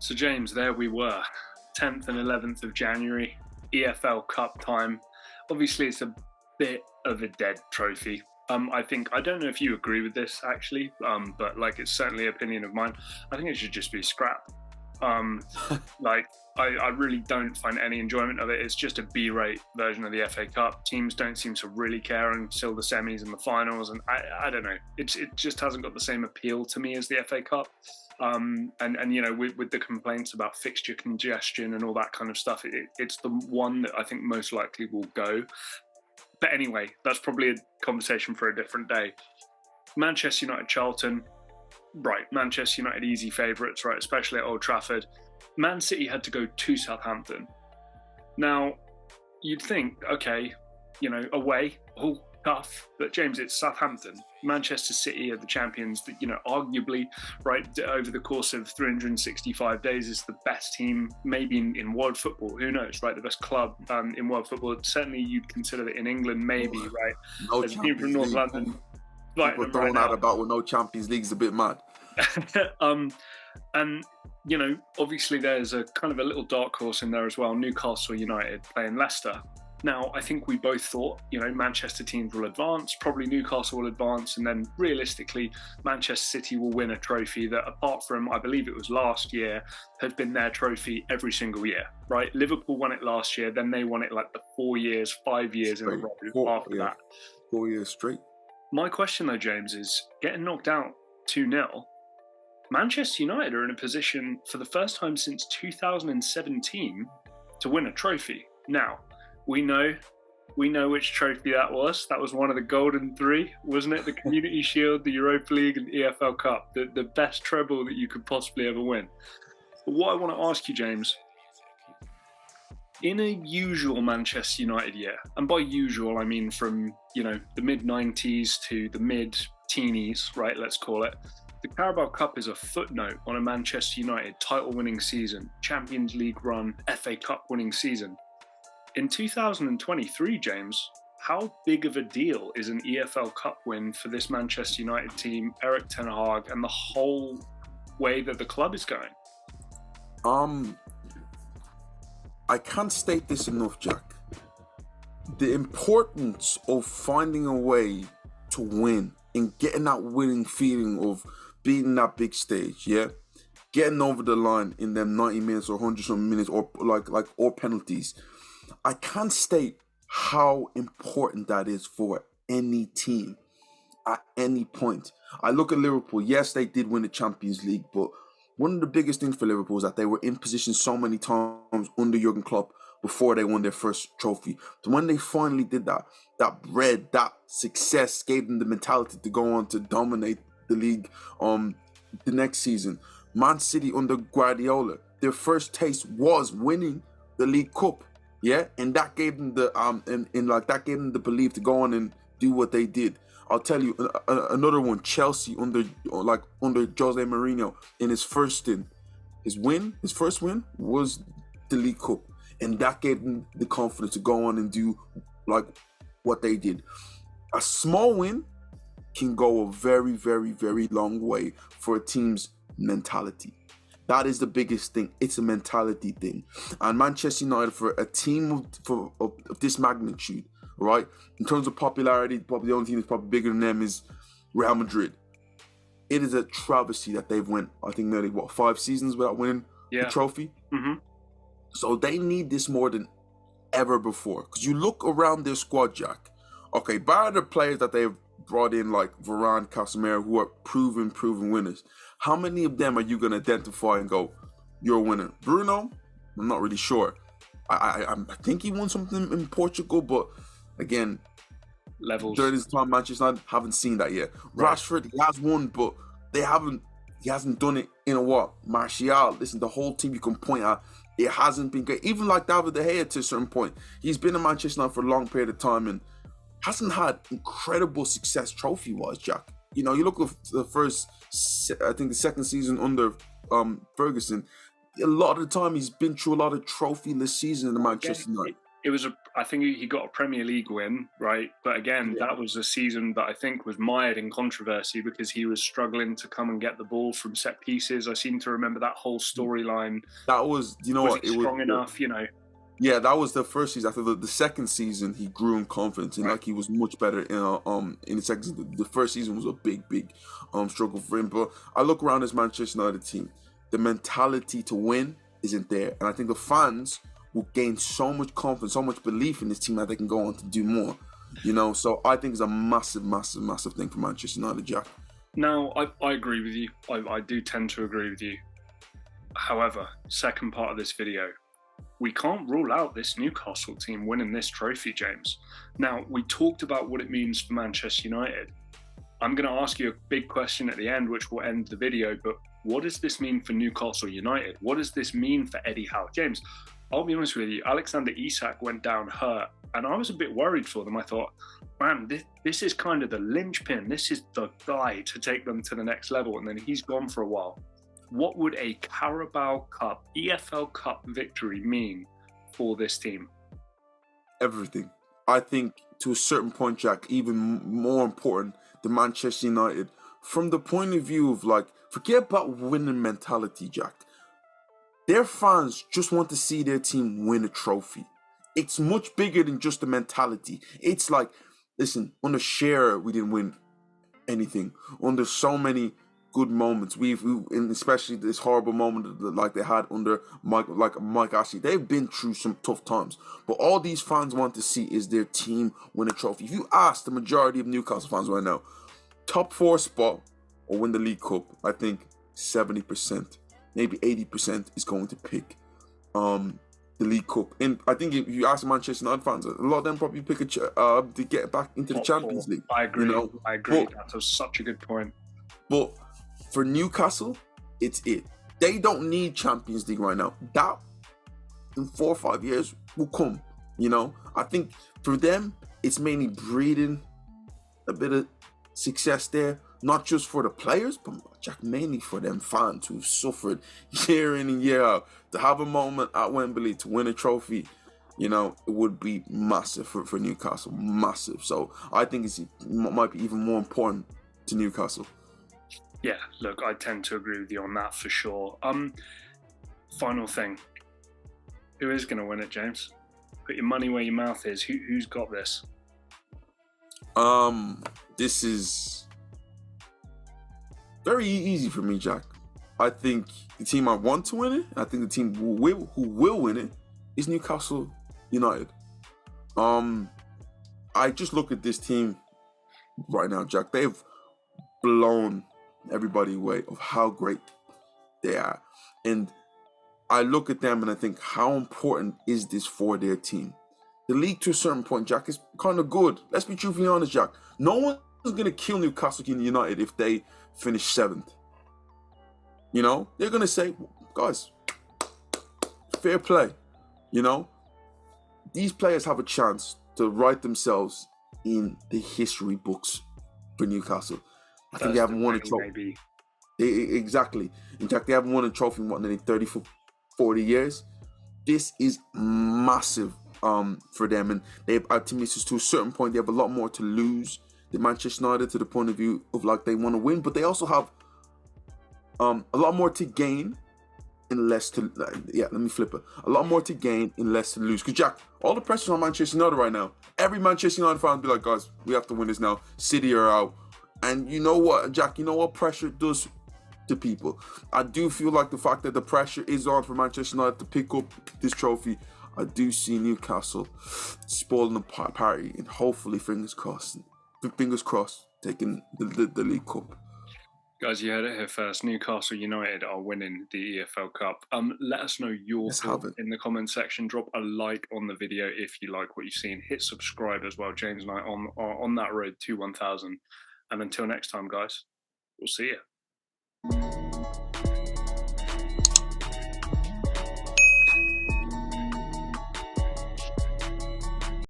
So James, there we were, 10th and 11th of January, EFL Cup time. Obviously, it's a bit of a dead trophy. I don't know if you agree with this actually, but it's certainly an opinion of mine. I think it should just be scrapped. I really don't find any enjoyment of it. It's just a B-rate version of the FA Cup. Teams don't seem to really care until the semis and the finals, and I don't know. It just hasn't got the same appeal to me as the FA Cup. With the complaints about fixture congestion and all that kind of stuff, it's the one that I think most likely will go. But anyway, that's probably a conversation for a different day. Manchester United, Charlton, right? Manchester United easy favourites, right? Especially at Old Trafford. Man City had to go to Southampton. Now, you'd think, okay, away, all tough, but James, it's Southampton. Manchester City are the champions that, arguably, right, over the course of 365 days is the best team maybe in world football. Who knows, right? The best club in world football. Certainly you'd consider it in England, maybe, right? No As a team from North London. People throwing out about with no Champions League is a bit mad. Obviously there's a kind of a little dark horse in there as well. Newcastle United playing Leicester. Now, I think we both thought, Manchester teams will advance, probably Newcastle will advance, and then realistically, Manchester City will win a trophy that, apart from, I believe it was last year, has been their trophy every single year, right? Liverpool won it last year, then they won it the 5 years in a row after that. 4 years straight. My question though, James, is getting knocked out 2-0, Manchester United are in a position for the first time since 2017 to win a trophy. Now, we know which trophy that was. That was one of the golden three, wasn't it? The Community Shield, the Europa League, and the EFL Cup. The best treble that you could possibly ever win. But what I want to ask you, James, in a usual Manchester United year, and by usual I mean from the mid-90s to the mid-teenies, right? Let's call it. The Carabao Cup is a footnote on a Manchester United title-winning season, Champions League run, FA Cup winning season. In 2023, James, how big of a deal is an EFL Cup win for this Manchester United team, Eric Ten Hag, and the whole way that the club is going? I can't state this enough, Jack. The importance of finding a way to win and getting that winning feeling of beating that big stage, yeah? Getting over the line in them 90 minutes or 100-something minutes or or penalties. I can't state how important that is for any team at any point. I look at Liverpool. Yes, they did win the Champions League, but one of the biggest things for Liverpool is that they were in position so many times under Jurgen Klopp before they won their first trophy. So when they finally did that success gave them the mentality to go on to dominate the league the next season. Man City under Guardiola, their first taste was winning the League Cup. Yeah, and that gave them that gave them the belief to go on and do what they did. I'll tell you another one. Chelsea under Jose Mourinho in his first stint, his first win was the League Cup, and that gave them the confidence to go on and do what they did. A small win can go a very, very, very long way for a team's mentality. That is the biggest thing. It's a mentality thing. And Manchester United, for a team of this magnitude, right? In terms of popularity, probably the only team that's probably bigger than them is Real Madrid. It is a travesty that they've went, I think, nearly, 5 seasons without winning the trophy? Mm-hmm. So they need this more than ever before. Because you look around their squad, Jack. Okay, by the players that they've brought in, like Varane, Casemiro, who are proven winners, how many of them are you going to identify and go, you're a winner? Bruno? I'm not really sure. I think he won something in Portugal, but again, levels. During his time, Manchester United haven't seen that yet. Right. Rashford, he has won, but he hasn't done it in a while. Martial, listen, the whole team you can point at, it hasn't been great. Even like David De Gea to a certain point. He's been in Manchester United for a long period of time and hasn't had incredible success trophy-wise, Jack. You look at the second season under Ferguson, a lot of the time he's been through a lot of trophyless seasons in the Manchester United. I think he got a Premier League win, right? But again, Yeah. that was a season that I think was mired in controversy because he was struggling to come and get the ball from set pieces. I seem to remember that whole storyline. That was, you know Was what, he it was. strong enough? You know, Yeah, that was the first season. After the second season, he grew in confidence and right? like he was much better in the second season. The first season was a big struggle for him. But I look around this Manchester United team, the mentality to win isn't there, and I think the fans will gain so much confidence, so much belief in this team that they can go on to do more. You know, so I think it's a massive thing for Manchester United, Jack. Now, I agree with you. I do tend to agree with you. However, second part of this video, we can't rule out this Newcastle team winning this trophy, James. Now, we talked about what it means for Manchester United. I'm going to ask you a big question at the end, which will end the video, but what does this mean for Newcastle United? What does this mean for Eddie Howe? James, I'll be honest with you, Alexander Isak went down hurt, and I was a bit worried for them. I thought, man, this is kind of the linchpin. This is the guy to take them to the next level, and then he's gone for a while. What would a Carabao Cup, EFL Cup victory mean for this team? Everything. I think to a certain point, Jack, even more important than Manchester United, from the point of view of like, forget about winning mentality, Jack. Their fans just want to see their team win a trophy. It's much bigger than just the mentality. It's like, listen, under Shearer, we didn't win anything. Under so many good moments, and especially this horrible moment like they had under Mike Ashley. They've been through some tough times, but all these fans want to see is their team win a trophy. If you ask the majority of Newcastle fans right now, top 4 spot or win the League Cup, I think 70%, maybe 80% is going to pick the League Cup. And I think if you ask Manchester United fans, a lot of them probably pick to get back into the Champions League. I agree. You know? I agree. That's such a good point. But for Newcastle, it's it. They don't need Champions League right now. That in 4 or 5 years will come. You know, I think for them, it's mainly breeding a bit of success there, not just for the players, but Jack, mainly for them fans who've suffered year in and year out. To have a moment at Wembley to win a trophy, you know, it would be massive for Newcastle, massive. So I think it might be even more important to Newcastle. Yeah, look, I tend to agree with you on that for sure. Final thing. Who is going to win it, James? Put your money where your mouth is. Who's got this? This is very easy for me, Jack. I think the team I want to win it, I think the team who will win it is Newcastle United. I just look at this team right now, Jack. They've blown everybody away of how great they are. And I look at them and I think, how important is this for their team? The league, to a certain point, Jack, is kind of good. Let's be truthfully honest, Jack. No one's going to kill Newcastle United if they finish 7th. You know, they're going to say, guys, fair play. You know, these players have a chance to write themselves in the history books for Newcastle. I think they haven't won a trophy. Exactly. In fact, they haven't won a trophy in nearly 30, 40 years. This is massive for them. And to me, to a certain point, they have a lot more to lose than Manchester United, to the point of view of like they want to win. But they also have a lot more to gain and less to... let me flip it. A lot more to gain and less to lose. Because, Jack, all the pressure's on Manchester United right now. Every Manchester United fan will be like, guys, we have to win this now. City are out. And you know what, Jack, you know what pressure does to people? I do feel like the fact that the pressure is on for Manchester United to pick up this trophy, I do see Newcastle spoiling the party and hopefully, fingers crossed, taking the League Cup. Guys, you heard it here first. Newcastle United are winning the EFL Cup. Let us know your thoughts in the comment section. Drop a like on the video if you like what you've seen. Hit subscribe as well. James and I are on that road to 1,000. And until next time, guys, we'll see you.